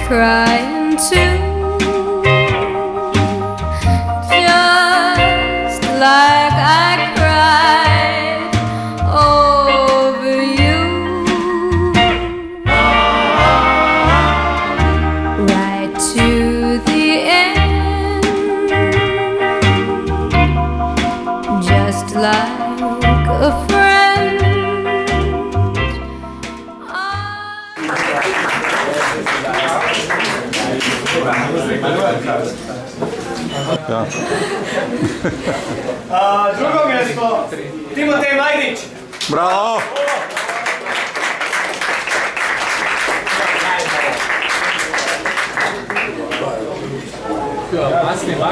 crying too, just like I cried over you. Right to the end, just like a friend. Drugo mjesto, Timotej Majdić. Bravo!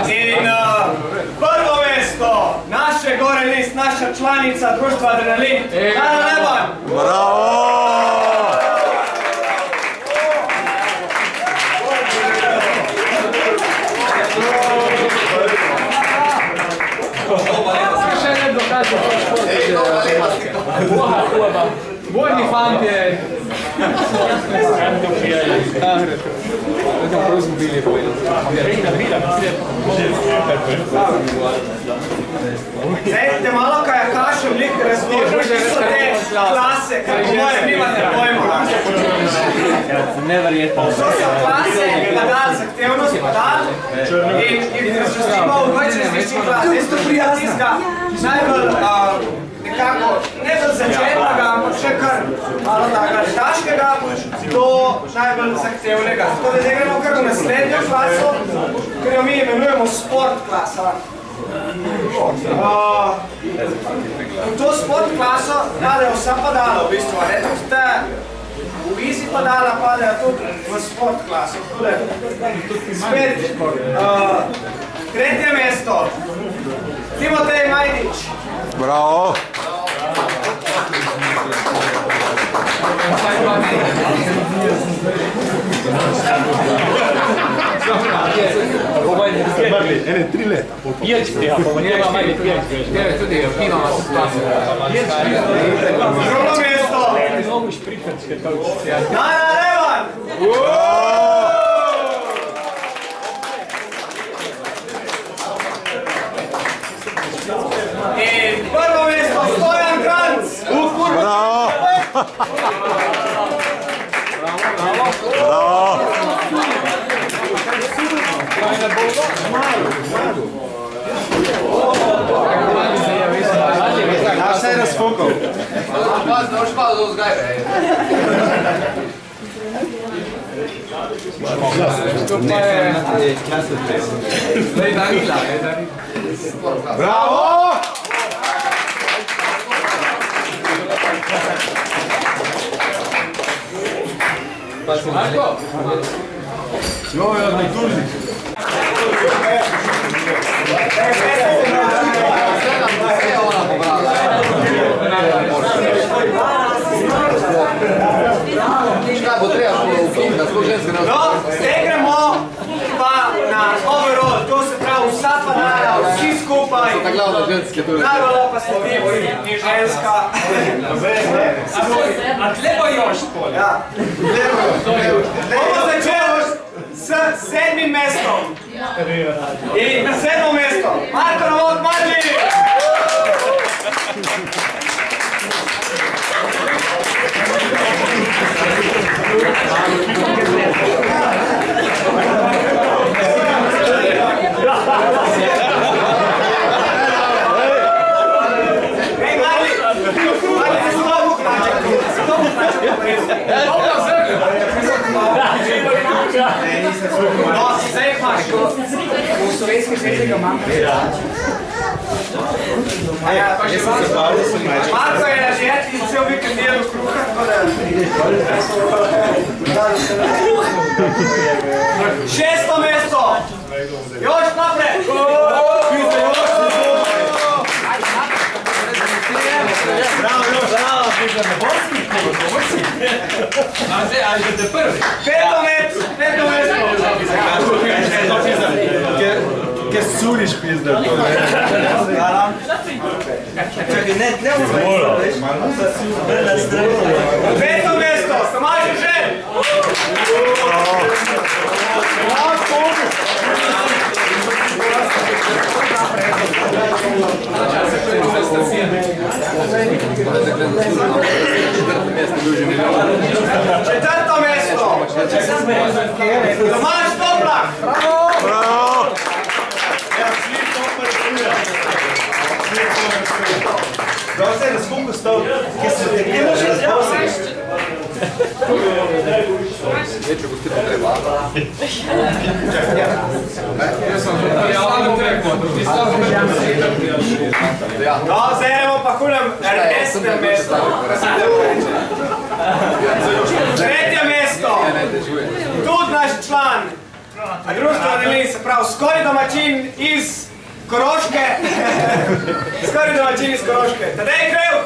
In prvo mjesto, naše gore list, naša članica društva Adrenalin, Ana Leban. Bravo! Vojni fantje. Prav zgubili vojno. Zdaj te malo kajakašem lik razložil, ki so te klase, kar po mojem nimate pojma. Neverjetno. To so klase, padal zahtevnost, padal in razvrstimo v dvoj različnih klas. Zdaj so prijateljska, najbolj nekako, ne do začetnega, ampak še kar malo takega letaškega, do najbolj zahtevnega. Tako da zdaj gremo kar v naslednjo klaso, ker jo mi imenujemo sport klasa. V to sport klaso dadejo vsa padala, v bistvu, ne? Tudi te v easy padala padejo tudi v sport klaso. Spet, tretje mesto, Timotej Majdić. Bravo! Ene 3 leta. Drugo mesto, Ana Leban. In prvo mesto, Stojan Kranc. Bravo! Bravo! Ja, vse je razfokal. Bravo! Jo, je odlični. No, zdaj gremo pa na overall, to se pravi vsa padala, vsi skupaj. Najbolj pa Slovenija in ženska. A tle bojoš pol? Ja. Bomo začeli s 7. mestom. In 7. mesto, Marko Novot Marli. Hej Marli, no, zdaj imaš, v slovenski zvezi ga manj Marko je na dieti in cel vikend jedel kruha, tako da... 6. mesto! Još napred! Bravo, Jož, bravo, Peter, ne bosi? A zdaj, ali ste prvi? 5. mesto! Ker suliš pizda, to ne. Čakaj, ne umaj, veš? Malo. 5. mesto! Tomaž Žen! Tomaž Toplak! Bravo! Prav se je na svuku stav, kje se tekiraš, razposleš. Neče gosti potreba. No, zdaj imamo pa hunem resnem mesto. Tretje mesto. Tudi naš član društva Relin, se pravi skoraj domačin iz Koroške. Skoraj domačin iz Koroške. Tadej Krevk!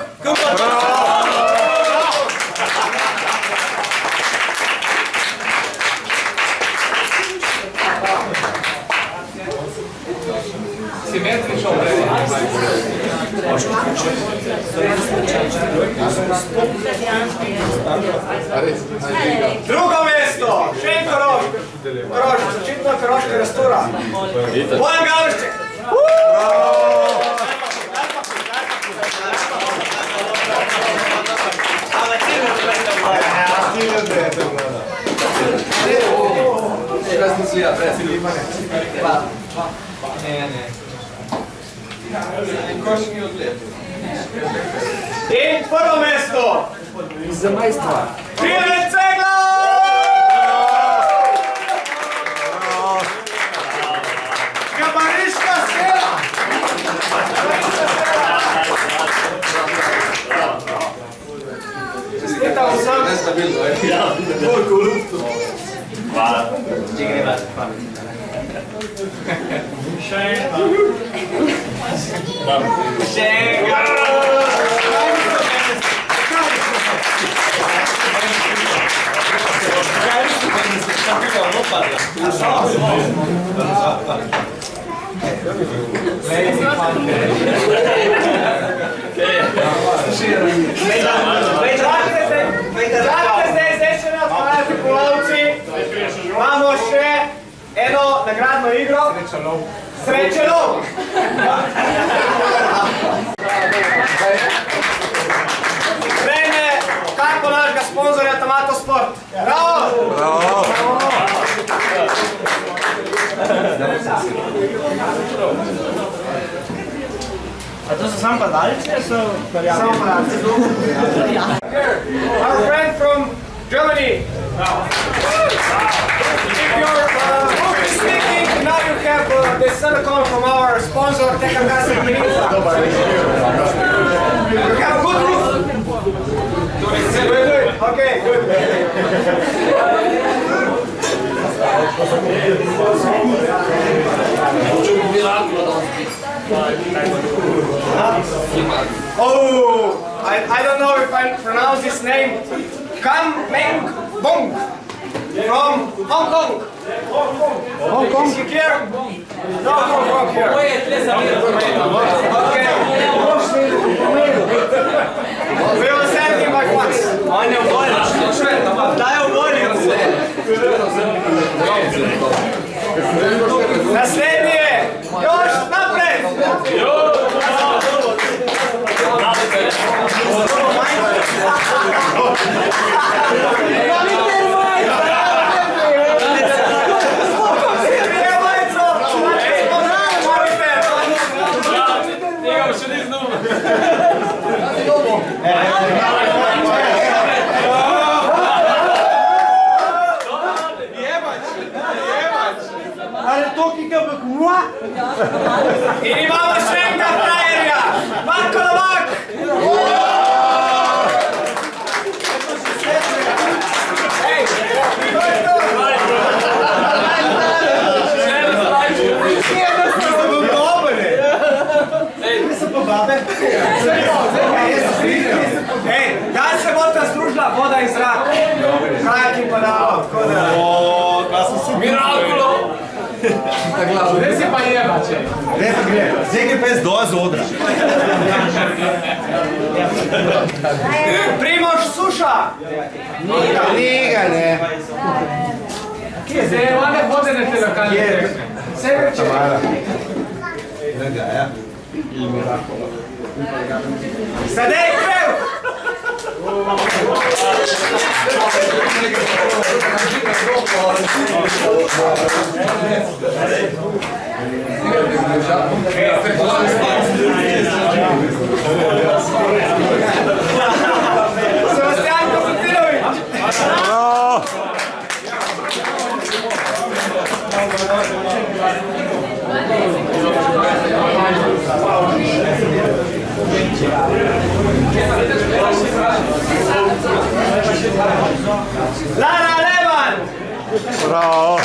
Simetrično vreme. Drugo mesto, še en Korošk. Korošk, začetno Koroška rastura. Bojan Gavršček. In prvo mesto. Za majstva. Filip Cegla! Gabariška sela! Čestitam vsem. Hvala. Še imamo še eno nagradno igro. Sreče lov! Vreme kako našega sponzorja Tomato Sport. Bravo! Bravo! A to so samo padalci, ali so karjavni? Samo padalci. Our friend from Germany. If you're speaking, now you have the silicone from our sponsor, Tekagasa Kinica. You have a good roof. Good. Okay, good. Oh, I don't know if I pronounce his name. Kam Meng Bong from Hong Kong. Hong Kong? Is he here? No, Hong Kong here. Okay. We will send him by once. On je voljen. Daj v voljen se. Naslednji je Jož napred. In imamo še enega frajerja, Marko Novak! Kaj se bo ta združila voda in zrak? Zrak in pa dalo, tako da... Mirakulo! Zdaj si pa jebače. Zdaj gre pa jaz dol z odra. Primož Suša! Njega ne. Zdaj je vane vodene te lokalne tekme. Severče! Tadej Krevk! Sebastian Konstantinović. Bravo! Lara Levan. Bravo!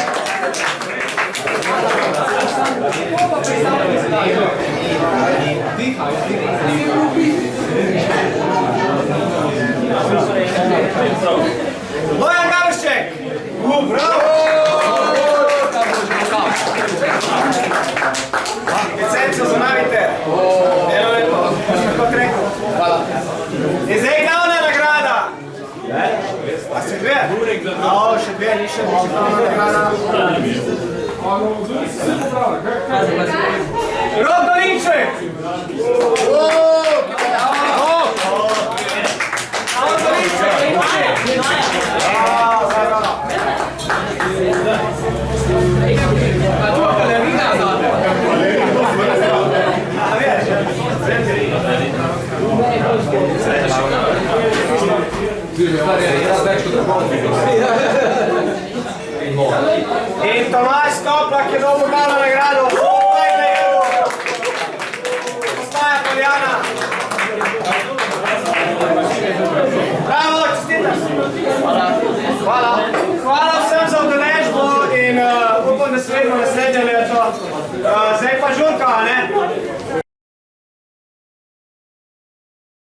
Bojan Gavršček. Bravo. Licenco zamavite. Eno lepo. Kot rekel. In zdaj glavna nagrada. A se dve? Še dve, ni še glavna nagrada. Rok Dolinček. In Tomaž Toplak je dobil glavno nagrado. Postaja Poljana. Bravo, čestitam. Hvala. Hvala vsem za udeležbo in upam, da se vidimo naslednje leto. Zdaj pa žurka, ne?